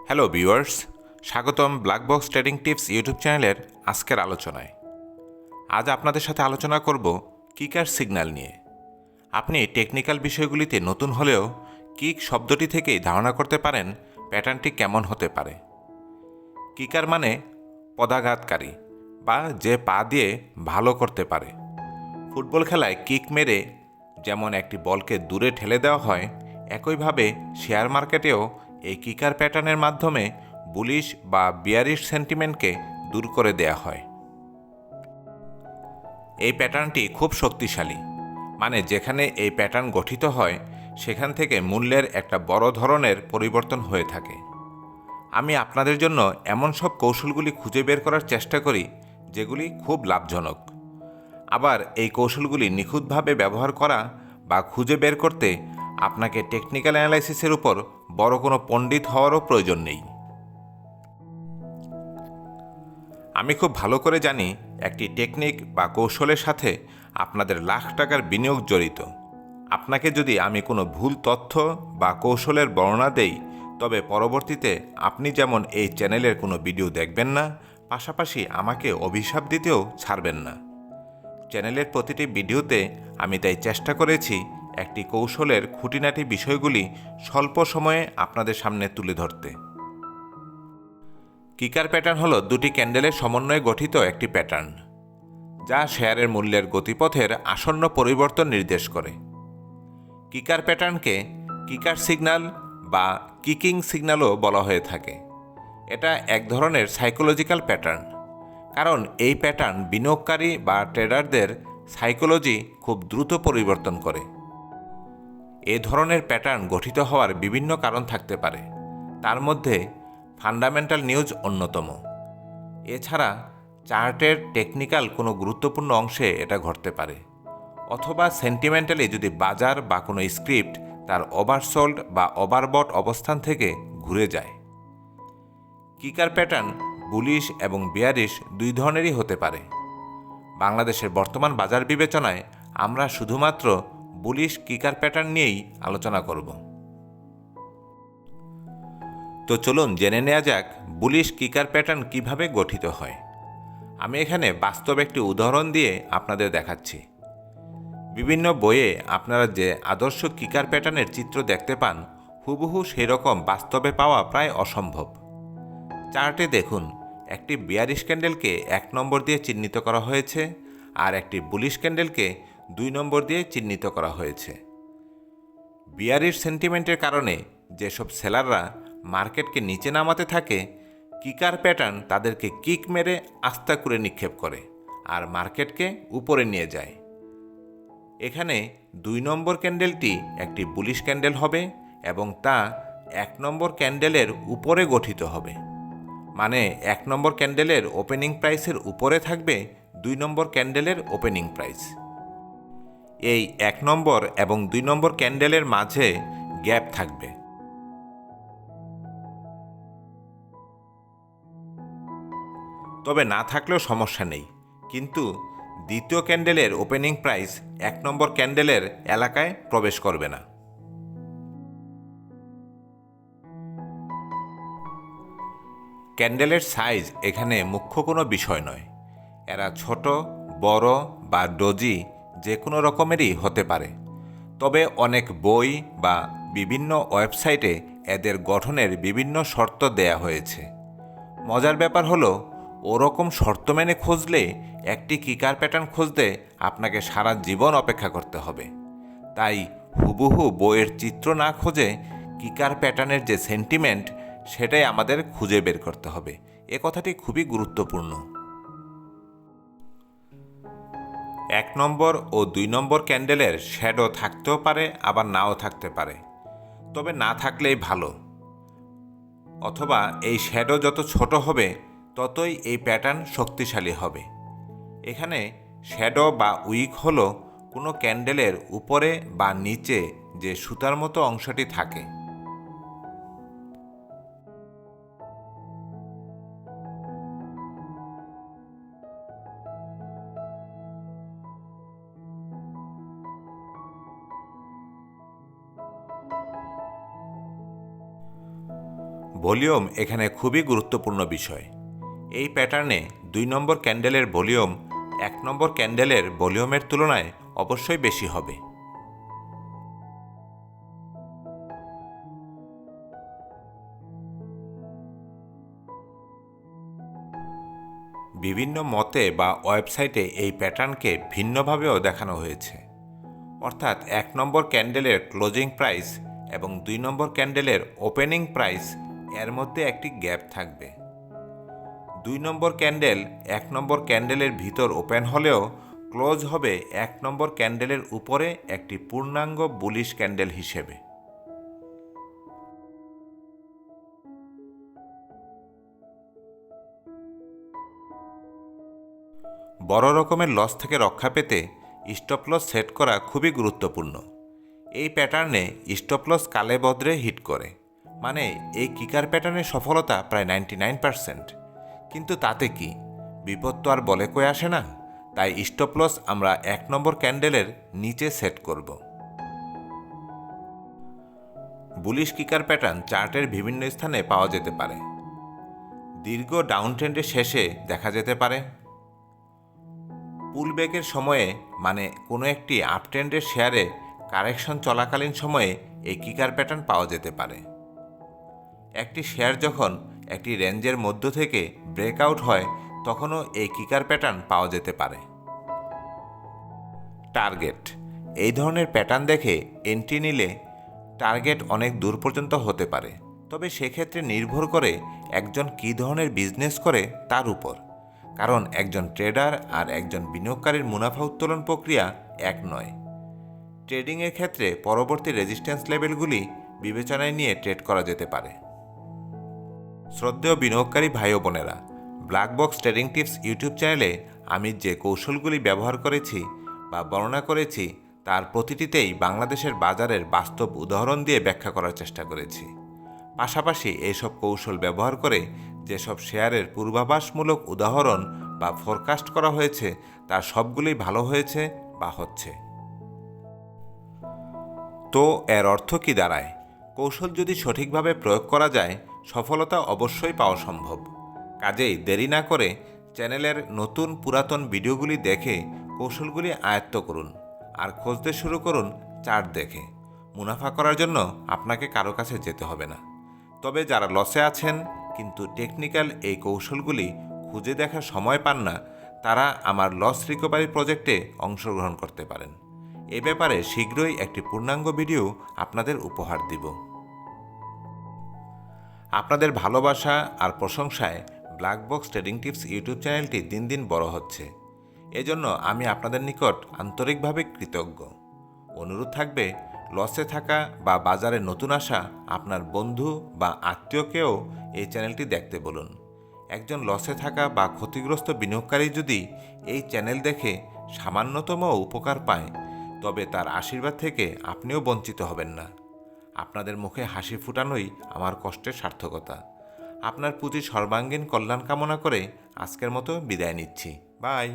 Hello viewers, স্বাগতম black box trading tips YouTube চ্যানেলের আজকের আলোচনায়। আজ আপনাদের সাথে আলোচনা করব কিকার সিগন্যাল নিয়ে। আপনি টেকনিক্যাল বিষয়গুলিতে নতুন হলেও কিক শব্দটি থেকেই ধারণা করতে পারেন প্যাটার্নটি কেমন হতে পারে। কিকার মানে পদাঘাতকারী বা যে পা দিয়ে ভালো করতে পারে। ফুটবল খেলায় কিক মেরে যেমন একটি বলকে দূরে ঠেলে দেওয়া হয়, একইভাবে শেয়ার মার্কেটেও এই কিকার প্যাটার্নের মাধ্যমে বুলিশ বা বিয়ারিশ সেন্টিমেন্টকে দূর করে দেয়া হয়। এই প্যাটার্নটি খুব শক্তিশালী, মানে যেখানে এই প্যাটার্ন গঠিত হয় সেখান থেকে মূল্যের একটা বড় ধরনের পরিবর্তন হয়ে থাকে। আমি আপনাদের জন্য এমন সব কৌশলগুলি খুঁজে বের করার চেষ্টা করি যেগুলি খুব লাভজনক। আবার এই কৌশলগুলি নিখুঁতভাবে ব্যবহার করা বা খুঁজে বের করতে আপনাকে টেকনিক্যাল অ্যানালাইসিসের উপর বড় কোনো পণ্ডিত হওয়ারও প্রয়োজন নেই। আমি খুব ভালো করে জানি একটি টেকনিক বা কৌশলের সাথে আপনাদের লাখ টাকার বিনিয়োগ জড়িত। আপনাকে যদি আমি কোনো ভুল তথ্য বা কৌশলের বর্ণনা দেই, তবে পরবর্তীতে আপনি যেমন এই চ্যানেলের কোনো ভিডিও দেখবেন না, পাশাপাশি আমাকে অভিশাপ দিতেও ছাড়বেন না। চ্যানেলের প্রতিটি ভিডিওতে আমি তাই চেষ্টা করেছি একটি কৌশলের খুঁটিনাটি বিষয়গুলি স্বল্প সময়ে আপনাদের সামনে তুলে ধরতে। কিকার প্যাটার্ন হলো দুটি ক্যান্ডেলের সমন্বয়ে গঠিত একটি প্যাটার্ন, যা শেয়ারের মূল্যের গতিপথের আসন্ন পরিবর্তন নির্দেশ করে। কিকার প্যাটার্নকে কিকার সিগন্যাল বা কিকিং সিগন্যালও বলা হয়ে থাকে। এটা এক ধরনের সাইকোলজিক্যাল প্যাটার্ন, কারণ এই প্যাটার্ন বিনিয়োগকারী বা ট্রেডারদের সাইকোলজি খুব দ্রুত পরিবর্তন করে। এ ধরনের প্যাটার্ন গঠিত হওয়ার বিভিন্ন কারণ থাকতে পারে, তার মধ্যে ফান্ডামেন্টাল নিউজ অন্যতম। এছাড়া চার্টের টেকনিক্যাল কোনো গুরুত্বপূর্ণ অংশে এটা ঘটতে পারে, অথবা সেন্টিমেন্টালি যদি বাজার বা কোনো স্ক্রিপ্ট তার ওভারসোল্ড বা ওভারবট অবস্থান থেকে ঘুরে যায়। কিকার প্যাটার্ন বুলিশ এবং বিয়ারিশ দুই ধরনেরই হতে পারে। বাংলাদেশের বর্তমান বাজার বিবেচনায় আমরা শুধুমাত্র বুলিশ কিকার প্যাটার্ন নিয়েই আলোচনা করব। তো চলুন জেনে নেওয়া যাক বুলিশ কিকার প্যাটার্ন কিভাবে গঠিত হয়। আমি এখানে বাস্তব একটি উদাহরণ দিয়ে আপনাদের দেখাচ্ছি। বিভিন্ন বইয়ে আপনারা যে আদর্শ কিকার প্যাটার্নের চিত্র দেখতে পান, হুবহু সেই রকম বাস্তবে পাওয়া প্রায় অসম্ভব। চার্টে দেখুন, একটি বিয়ারিশ ক্যান্ডেলকে 1 নম্বর দিয়ে চিহ্নিত করা হয়েছে আর একটি বুলিশ ক্যান্ডেলকে 2 নম্বর দিয়ে চিহ্নিত করা হয়েছে। বিয়ারিশ সেন্টিমেন্টের কারণে যেসব সেলাররা মার্কেটকে নিচে নামাতে থাকে, কিকার প্যাটার্ন তাদেরকে কিক মেরে আস্থা করে নিক্ষেপ করে আর মার্কেটকে উপরে নিয়ে যায়। এখানে 2 নম্বর ক্যান্ডেলটি একটি বুলিশ ক্যান্ডেল হবে এবং তা 1 নম্বর ক্যান্ডেলের উপরে গঠিত হবে, মানে 1 নম্বর ক্যান্ডেলের ওপেনিং প্রাইসের উপরে থাকবে 2 নম্বর ক্যান্ডেলের ওপেনিং প্রাইস। এই 1 নম্বর এবং 2 নম্বর ক্যান্ডেলের মাঝে গ্যাপ থাকবে। তবে না থাকলেও সমস্যা নেই, কিন্তু দ্বিতীয় ক্যান্ডেলের ওপেনিং প্রাইস 1 নম্বর ক্যান্ডেলের এলাকায় প্রবেশ করবে না। ক্যান্ডেলের সাইজ এখানে মুখ্য কোনো বিষয় নয়। এরা ছোট, বড় বা ডোজি যে কোনো রকমেরই হতে পারে। তবে অনেক বই বা বিভিন্ন ওয়েবসাইটে এদের গঠনের বিভিন্ন শর্ত দেয়া হয়েছে। মজার ব্যাপার হলো, ওরকম শর্ত মেনে খুঁজলে একটি কিকার প্যাটার্ন খুঁজতে আপনাকে সারা জীবন অপেক্ষা করতে হবে। তাই হুবহু বইয়ের চিত্র না খুঁজে কিকার প্যাটার্নের যে সেন্টিমেন্ট, সেটাই আমাদের খুঁজে বের করতে হবে। এ কথাটি খুবই গুরুত্বপূর্ণ। 1 নম্বর ও 2 নম্বর ক্যান্ডেলের শ্যাডো থাকতেও পারে, আবার নাও থাকতে পারে। তবে না থাকলেই ভালো। অথবা এই শ্যাডো যত ছোট হবে ততই এই প্যাটার্ন শক্তিশালী হবে। এখানে শ্যাডো বা উইক হলো কোনো ক্যান্ডেলের উপরে বা নিচে যে সুতার মতো অংশটি থাকে। ভলিউম এখানে খুবই গুরুত্বপূর্ণ বিষয়। এই প্যাটার্নে 2 নম্বর ক্যান্ডেলের ভলিউম 1 নম্বর ক্যান্ডেলের ভলিউমের তুলনায় অবশ্যই বেশি হবে। বিভিন্ন মতে বা ওয়েবসাইটে এই প্যাটার্নকে ভিন্নভাবেও দেখানো হয়েছে। অর্থাৎ 1 নম্বর ক্যান্ডেলের ক্লোজিং প্রাইস এবং 2 নম্বর ক্যান্ডেলের ওপেনিং প্রাইস এর মধ্যে একটি গ্যাপ থাকবে। 2 নম্বর ক্যান্ডেল 1 নম্বর ক্যান্ডেলের ভিতর ওপেন হলেও ক্লোজ হবে 1 নম্বর ক্যান্ডেলের উপরে একটি পূর্ণাঙ্গ বুলিশ ক্যান্ডেল হিসেবে। বড় রকমের লস থেকে রক্ষা পেতে স্টপ লস সেট করা খুবই গুরুত্বপূর্ণ। এই প্যাটার্নে স্টপ লস কালে বদ্রে হিট করে, মানে এই কিকার প্যাটার্নের সফলতা প্রায় 99%। কিন্তু তাতে কি, বিপদ তো আর বলে কয়ে আসে না। তাই স্টপ লস আমরা 1 নম্বর ক্যান্ডেলের নিচে সেট করব। বুলিশ কিকার প্যাটার্ন চার্টের বিভিন্ন স্থানে পাওয়া যেতে পারে। দীর্ঘ ডাউন ট্রেন্ডের শেষে দেখা যেতে পারে। পুলব্যাকের সময়ে, মানে কোনো একটি আপ ট্রেন্ডের শেয়ারে কারেকশন চলাকালীন সময়ে এই কিকার প্যাটার্ন পাওয়া যেতে পারে। একটি শেয়ার যখন একটি রেঞ্জের মধ্য থেকে ব্রেকআউট হয় তখনও এই কিকার প্যাটার্ন পাওয়া যেতে পারে। টার্গেট, এই ধরনের প্যাটার্ন দেখে এন্ট্রি নিলে টার্গেট অনেক দূর পর্যন্ত হতে পারে, তবে সেক্ষেত্রে নির্ভর করে একজন কী ধরনের বিজনেস করে তার উপর। কারণ একজন ট্রেডার আর একজন বিনিয়োগকারীর মুনাফা উত্তোলন প্রক্রিয়া এক নয়। ট্রেডিংয়ের ক্ষেত্রে পরবর্তী রেজিস্ট্যান্স লেভেলগুলি বিবেচনায় নিয়ে ট্রেড করা যেতে পারে। শ্রদ্ধেয় বিনিয়োগকারী ভাই ও বোনেরা, black box trading tips YouTube চ্যানেলে আমি যে কৌশলগুলি ব্যবহার করেছি বা বর্ণনা করেছি তার প্রতিটিতেই বাংলাদেশের বাজারের বাস্তব উদাহরণ দিয়ে ব্যাখ্যা করার চেষ্টা করেছি। পাশাপাশি এইসব কৌশল ব্যবহার করে যেসব শেয়ারের পূর্বাভাসমূলক উদাহরণ বা ফোরকাস্ট করা হয়েছে তার সবগুলোই ভালো হয়েছে বা হচ্ছে। তো এর অর্থ কি দাঁড়ায়? কৌশল যদি সঠিকভাবে প্রয়োগ করা যায় সফলতা অবশ্যই পাওয়া সম্ভব। কাজেই দেরি না করে চ্যানেলের নতুন পুরাতন ভিডিওগুলি দেখে কৌশলগুলি আয়ত্ত করুন আর খুঁজতে শুরু করুন চার্ট দেখে। মুনাফা করার জন্য আপনাকে কারো কাছে যেতে হবে না। তবে যারা লসে আছেন কিন্তু টেকনিক্যাল এই কৌশলগুলি খুঁজে দেখার সময় পান না, তারা আমার লস রিকভারি প্রজেক্টে অংশগ্রহণ করতে পারেন। এ ব্যাপারে শীঘ্রই একটি পূর্ণাঙ্গ ভিডিও আপনাদের উপহার দিব। আপনাদের ভালোবাসা আর প্রশংসায় black box trading tips YouTube চ্যানেলটি দিন দিন বড় হচ্ছে। এজন্য আমি আপনাদের নিকট আন্তরিকভাবে কৃতজ্ঞ। অনুরোধ থাকবে, লসে থাকা বা বাজারে নতুন আসা আপনার বন্ধু বা আত্মীয়কেও এই চ্যানেলটি দেখতে বলুন। একজন লসে থাকা বা ক্ষতিগ্রস্ত বিনিয়োগকারী যদি এই চ্যানেল দেখে সামান্যতম উপকার পায়, তবে তার আশীর্বাদ থেকে আপনিও বঞ্চিত হবেন না। আপনাদের মুখে হাসি ফুটানোই আমার কষ্টের সার্থকতা। আপনার প্রতি সর্বাঙ্গীন কল্যাণ কামনা করে আজকের মতো বিদায় নিচ্ছি। বাই।